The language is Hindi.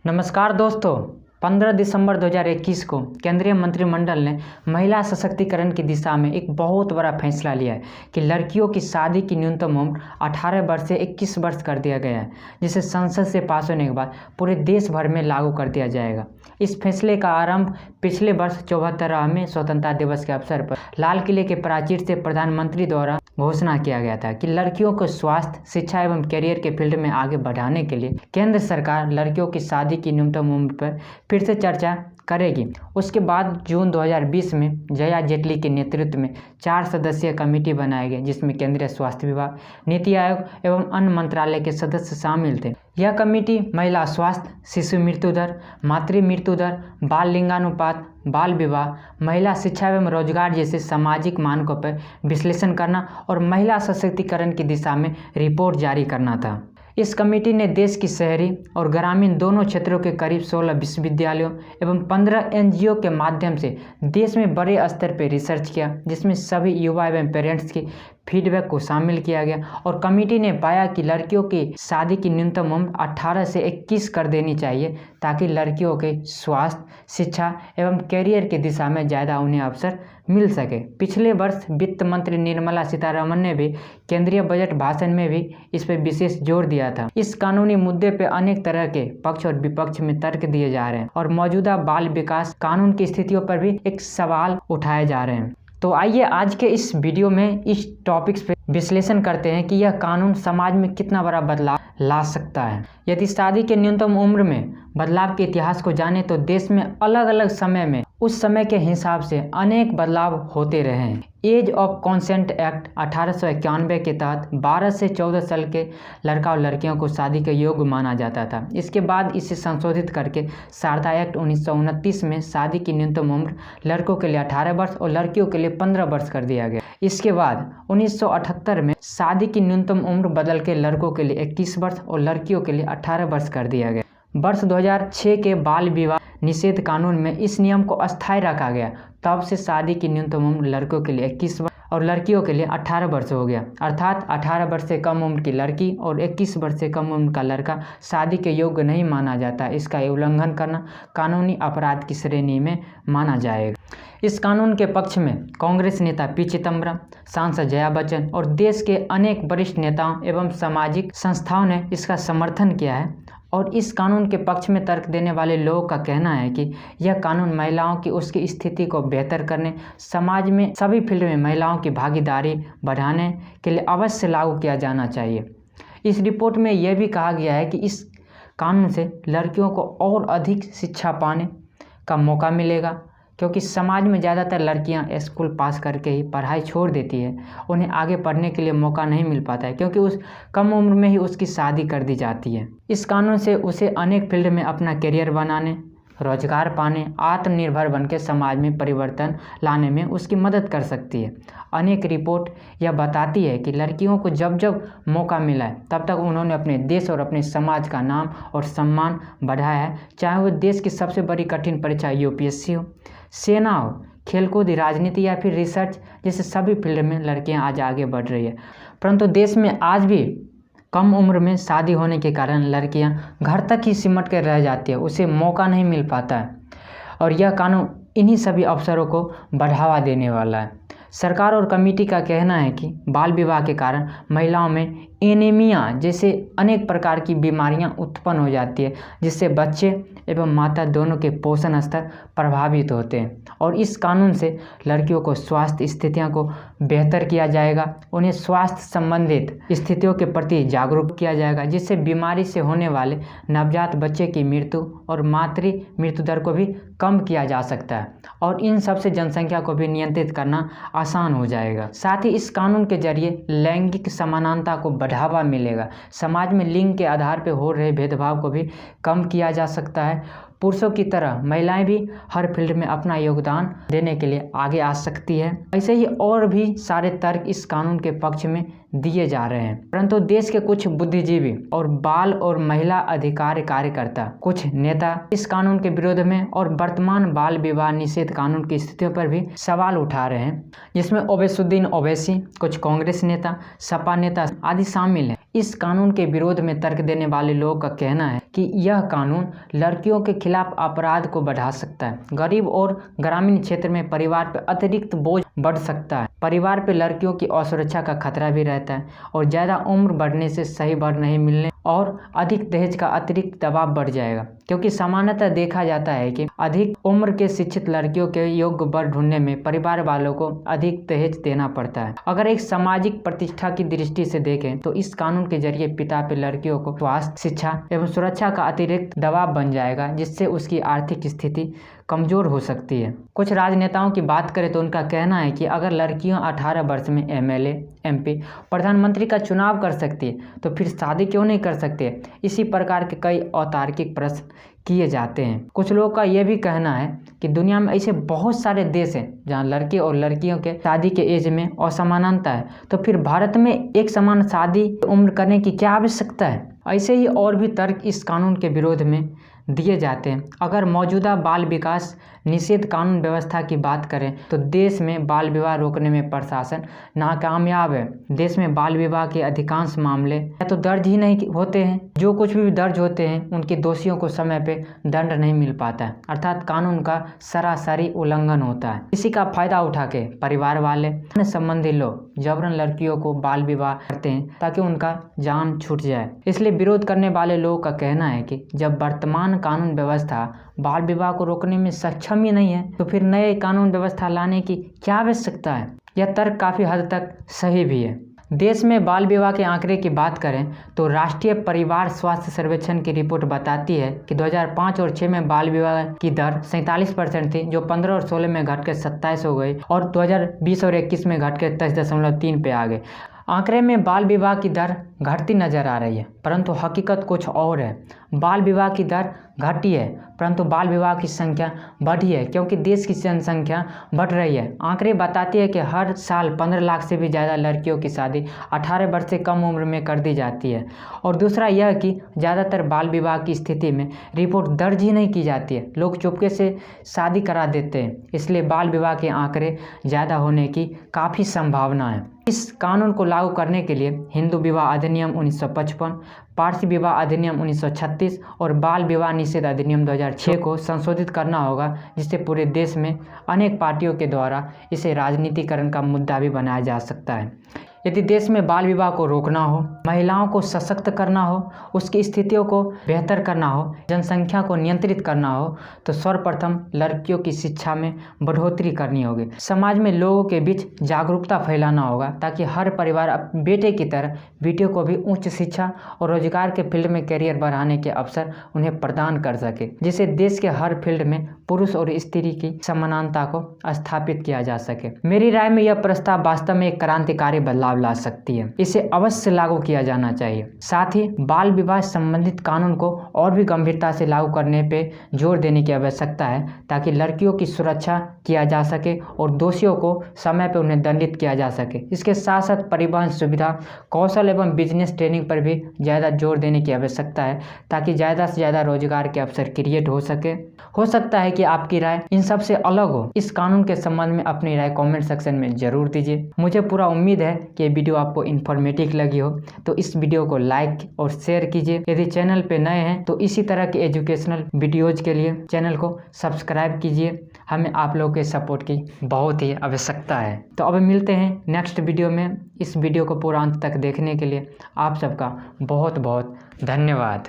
नमस्कार दोस्तों। 15 दिसंबर 2021 को केंद्रीय मंत्रिमंडल ने महिला सशक्तिकरण की दिशा में एक बहुत बड़ा फैसला लिया है कि लड़कियों की शादी की न्यूनतम उम्र 18 वर्ष से 21 वर्ष कर दिया गया है, जिसे संसद से पास होने के बाद पूरे देश भर में लागू कर दिया जाएगा। इस फैसले का आरंभ पिछले वर्ष 74वें स्वतंत्रता दिवस के अवसर पर लाल किले के प्राचीर से प्रधानमंत्री द्वारा घोषणा किया गया था कि लड़कियों को स्वास्थ्य, शिक्षा एवं करियर के फील्ड में आगे बढ़ाने के लिए केंद्र सरकार लड़कियों की शादी की न्यूनतम उम्र पर फिर से चर्चा करेगी। उसके बाद जून 2020 में जया जेटली के नेतृत्व में 4 सदस्यीय कमेटी बनाई गई, जिसमें केंद्रीय स्वास्थ्य विभाग, नीति आयोग एवं अन्य मंत्रालय के सदस्य शामिल थे। यह कमेटी महिला स्वास्थ्य, शिशु मृत्यु दर, मातृ मृत्यु दर, बाल लिंगानुपात, बाल विवाह, महिला शिक्षा एवं रोजगार जैसे सामाजिक मानकों पर विश्लेषण करना और महिला सशक्तिकरण की दिशा में रिपोर्ट जारी करना था। इस कमेटी ने देश की शहरी और ग्रामीण दोनों क्षेत्रों के करीब 16 विश्वविद्यालयों एवं 15 एनजीओ के माध्यम से देश में बड़े स्तर पर रिसर्च किया, जिसमें सभी युवा एवं पेरेंट्स की फीडबैक को शामिल किया गया और कमेटी ने पाया कि लड़कियों की शादी की न्यूनतम उम्र 18 से 21 कर देनी चाहिए, ताकि लड़कियों के स्वास्थ्य, शिक्षा एवं करियर की दिशा में ज़्यादा उन्हें अवसर मिल सके। पिछले वर्ष वित्त मंत्री निर्मला सीतारमण ने भी केंद्रीय बजट भाषण में भी इस पर विशेष जोर दिया था। इस कानूनी मुद्दे पर अनेक तरह के पक्ष और विपक्ष में तर्क दिए जा रहे हैं और मौजूदा बाल विकास कानून की स्थितियों पर भी एक सवाल उठाए जा रहे हैं। तो आइए आज के इस वीडियो में इस टॉपिक्स पे विश्लेषण करते हैं कि यह कानून समाज में कितना बड़ा बदलाव ला सकता है। यदि शादी के न्यूनतम उम्र में बदलाव के इतिहास को जाने तो देश में अलग अलग समय में उस समय के हिसाब से अनेक बदलाव होते रहे हैं। एज ऑफ कंसेंट एक्ट 1891 के तहत 12 से 14 साल के लड़का और लड़कियों को शादी के योग्य माना जाता था। इसके बाद इसे संशोधित करके शारदा एक्ट 1929 में शादी की न्यूनतम उम्र लड़कों के लिए 18 वर्ष और लड़कियों के लिए 15 वर्ष कर दिया गया। इसके बाद 1978 में शादी की न्यूनतम उम्र बदल के लड़कों के लिए 21 वर्ष और लड़कियों के लिए 18 वर्ष कर दिया गया। वर्ष 2006 के बाल विवाह निषेध कानून में इस नियम को अस्थायी रखा गया। तब से शादी की न्यूनतम उम्र लड़कों के लिए 21 वर्ष और लड़कियों के लिए 18 वर्ष हो गया। अर्थात 18 वर्ष से कम उम्र की लड़की और 21 वर्ष से कम उम्र का लड़का शादी के योग्य नहीं माना जाता। इसका उल्लंघन करना कानूनी अपराध की श्रेणी में माना जाएगा। इस कानून के पक्ष में कांग्रेस नेता पी चिदम्बरम, सांसद जया बच्चन और देश के अनेक वरिष्ठ नेताओं एवं सामाजिक संस्थाओं ने इसका समर्थन किया है। और इस कानून के पक्ष में तर्क देने वाले लोगों का कहना है कि यह कानून महिलाओं की उसकी स्थिति को बेहतर करने, समाज में सभी फील्ड में महिलाओं की भागीदारी बढ़ाने के लिए अवश्य लागू किया जाना चाहिए। इस रिपोर्ट में यह भी कहा गया है कि इस कानून से लड़कियों को और अधिक शिक्षा पाने का मौका मिलेगा, क्योंकि समाज में ज़्यादातर लड़कियां स्कूल पास करके ही पढ़ाई छोड़ देती है। उन्हें आगे पढ़ने के लिए मौका नहीं मिल पाता है, क्योंकि उस कम उम्र में ही उसकी शादी कर दी जाती है। इस कानून से उसे अनेक फील्ड में अपना करियर बनाने, रोजगार पाने, आत्मनिर्भर बनकर समाज में परिवर्तन लाने में उसकी मदद कर सकती है। अनेक रिपोर्ट यह बताती है कि लड़कियों को जब जब मौका मिला है तब तक उन्होंने अपने देश और अपने समाज का नाम और सम्मान बढ़ाया है, चाहे वो देश की सबसे बड़ी कठिन परीक्षा यूपीएससी हो, सेना हो, खेलकूद, राजनीति या फिर रिसर्च जैसे सभी फील्ड में लड़कियां आज आगे बढ़ रही है। परंतु देश में आज भी कम उम्र में शादी होने के कारण लड़कियां घर तक ही सिमट कर रह जाती है, उसे मौका नहीं मिल पाता है। और यह कानून इन्हीं सभी अवसरों को बढ़ावा देने वाला है। सरकार और कमेटी का कहना है कि बाल विवाह के कारण महिलाओं में एनीमिया जैसे अनेक प्रकार की बीमारियां उत्पन्न हो जाती है, जिससे बच्चे एवं माता दोनों के पोषण स्तर प्रभावित होते हैं। और इस कानून से लड़कियों को स्वास्थ्य स्थितियों को बेहतर किया जाएगा, उन्हें स्वास्थ्य संबंधित स्थितियों के प्रति जागरूक किया जाएगा, जिससे बीमारी से होने वाले नवजात बच्चे की मृत्यु और मातृ मृत्यु दर को भी कम किया जा सकता है और इन सब से जनसंख्या को भी नियंत्रित करना आसान हो जाएगा। साथ ही इस कानून के जरिए लैंगिक समानता को बढ़ावा मिलेगा। समाज में लिंग के आधार पर हो रहे भेदभाव को भी कम किया जा सकता है। पुरुषों की तरह महिलाएं भी हर फील्ड में अपना योगदान देने के लिए आगे आ सकती है। ऐसे ही और भी सारे तर्क इस कानून के पक्ष में दिए जा रहे हैं, परंतु देश के कुछ बुद्धिजीवी और बाल और महिला अधिकार कार्यकर्ता, कुछ नेता इस कानून के विरोध में और वर्तमान बाल विवाह निषेध कानून की स्थितियों पर भी सवाल उठा रहे हैं, जिसमें ओवैसीउद्दीन ओवैसी, कुछ कांग्रेस नेता, सपा नेता आदि शामिल हैं। इस कानून के विरोध में तर्क देने वाले लोगों का कहना है कि यह कानून लड़कियों के खिलाफ अपराध को बढ़ा सकता है। गरीब और ग्रामीण क्षेत्र में परिवार पर अतिरिक्त बोझ बढ़ सकता है। परिवार पर लड़कियों की असुरक्षा का खतरा भी रहता है और ज़्यादा उम्र बढ़ने से सही वर नहीं मिलने और अधिक दहेज का अतिरिक्त दबाव बढ़ जाएगा, क्योंकि सामान्यतः देखा जाता है कि अधिक उम्र के शिक्षित लड़कियों के योग्य वर ढूंढने में परिवार वालों को अधिक दहेज देना पड़ता है। अगर एक सामाजिक प्रतिष्ठा की दृष्टि से देखें तो इस कानून के जरिए पिता पे लड़कियों को स्वास्थ्य, शिक्षा एवं सुरक्षा का अतिरिक्त दबाव बन जाएगा, जिससे उसकी आर्थिक स्थिति कमजोर हो सकती है। कुछ राजनेताओं की बात करें तो उनका कहना है कि अगर लड़कियां 18 वर्ष में एमएलए, एमपी, प्रधानमंत्री का चुनाव कर सकती है तो फिर शादी क्यों नहीं कर सकती है। इसी प्रकार के कई अतार्किक प्रश्न किए जाते हैं। कुछ लोगों का यह भी कहना है कि दुनिया में ऐसे बहुत सारे देश हैं जहां लड़के और लड़कियों के शादी के एज में असमानता है, तो फिर भारत में एक समान शादी उम्र करने की क्या आवश्यकता है। ऐसे ही और भी तर्क इस कानून के विरोध में दिए जाते हैं। अगर मौजूदा बाल विकास निषेध कानून व्यवस्था की बात करें तो देश में बाल विवाह रोकने में प्रशासन नाकामयाब है। देश में बाल विवाह के अधिकांश मामले या तो दर्ज ही नहीं होते हैं, जो कुछ भी दर्ज होते हैं उनके दोषियों को समय पे दंड नहीं मिल पाता है, अर्थात कानून का सरासरी उल्लंघन होता है। इसी का फायदा उठा के परिवार वाले, अन्य संबंधी लोग जबरन लड़कियों को बाल विवाह करते हैं ताकि उनका जान छूट जाए। इसलिए विरोध करने वाले लोगों का कहना है कि जब वर्तमान कानून व्यवस्था बाल विवाह को रोकने में सक्षम ही नहीं है तो फिर नए कानून व्यवस्था लाने की क्या आवश्यकता है। यह तर्क काफी हद तक सही भी है। देश में बाल विवाह के आंकड़े की बात करें तो राष्ट्रीय परिवार स्वास्थ्य सर्वेक्षण की रिपोर्ट बताती है कि 2005 और 6 में बाल विवाह की दर 47% थी, जो 15 और 16 में घटकर 27 हो गई और 2020 और 21 में घटकर 10.3 पे आ गए। आंकड़े में बाल विवाह की दर घटती नजर आ रही है, परंतु हकीकत कुछ और है। बाल विवाह की दर घटी है परंतु बाल विवाह की संख्या बढ़ी है, क्योंकि देश की जनसंख्या बढ़ रही है। आंकड़े बताती है कि हर साल 15 लाख से भी ज़्यादा लड़कियों की शादी 18 वर्ष से कम उम्र में कर दी जाती है। और दूसरा यह कि ज़्यादातर बाल विवाह की स्थिति में रिपोर्ट दर्ज ही नहीं की जाती है, लोग चुपके से शादी करा देते हैं। इसलिए बाल विवाह के आंकड़े ज़्यादा होने की काफ़ी संभावना है। इस कानून को लागू करने के लिए हिंदू विवाह अधिनियम 1955, पारसी विवाह अधिनियम 1936 और बाल विवाह निषेध अधिनियम 2006 को संशोधित करना होगा, जिससे पूरे देश में अनेक पार्टियों के द्वारा इसे राजनीतिकरण का मुद्दा भी बनाया जा सकता है। यदि देश में बाल विवाह को रोकना हो, महिलाओं को सशक्त करना हो, उसकी स्थितियों को बेहतर करना हो, जनसंख्या को नियंत्रित करना हो, तो सर्वप्रथम लड़कियों की शिक्षा में बढ़ोतरी करनी होगी। समाज में लोगों के बीच जागरूकता फैलाना होगा ताकि हर परिवार अपने बेटे की तरह बेटियों को भी उच्च शिक्षा और रोजगार के फील्ड में करियर बढ़ाने के अवसर उन्हें प्रदान कर सके, जिससे देश के हर फील्ड में पुरुष और स्त्री की समानता को स्थापित किया जा सके। मेरी राय में यह प्रस्ताव वास्तव में एक क्रांतिकारी बदलाव ला सकती है। इसे अवश्य लागू किया जाना चाहिए। साथ ही बाल विवाह संबंधित कानून को और भी गंभीरता से लागू करने पे जोर देने की आवश्यकता है, ताकि लड़कियों की सुरक्षा किया जा सके और दोषियों को समय पर उन्हें दंडित किया जा सके। इसके साथ साथ परिवहन सुविधा, कौशल एवं बिजनेस ट्रेनिंग पर भी ज़्यादा जोर देने की आवश्यकता है, ताकि ज़्यादा से ज़्यादा रोजगार के अवसर क्रिएट हो सके। हो सकता है कि आपकी राय इन सब से अलग हो। इस कानून के संबंध में अपनी राय कमेंट सेक्शन में जरूर दीजिए। मुझे पूरा उम्मीद है कि ये वीडियो आपको इन्फॉर्मेटिव लगी हो, तो इस वीडियो को लाइक और शेयर कीजिए। यदि चैनल पे नए हैं तो इसी तरह के एजुकेशनल वीडियोज के लिए चैनल को सब्सक्राइब कीजिए। हमें आप लोगों के सपोर्ट की बहुत ही आवश्यकता है। तो अब मिलते हैं नेक्स्ट वीडियो में। इस वीडियो को पूरा अंत तक देखने के लिए आप सबका बहुत बहुत धन्यवाद।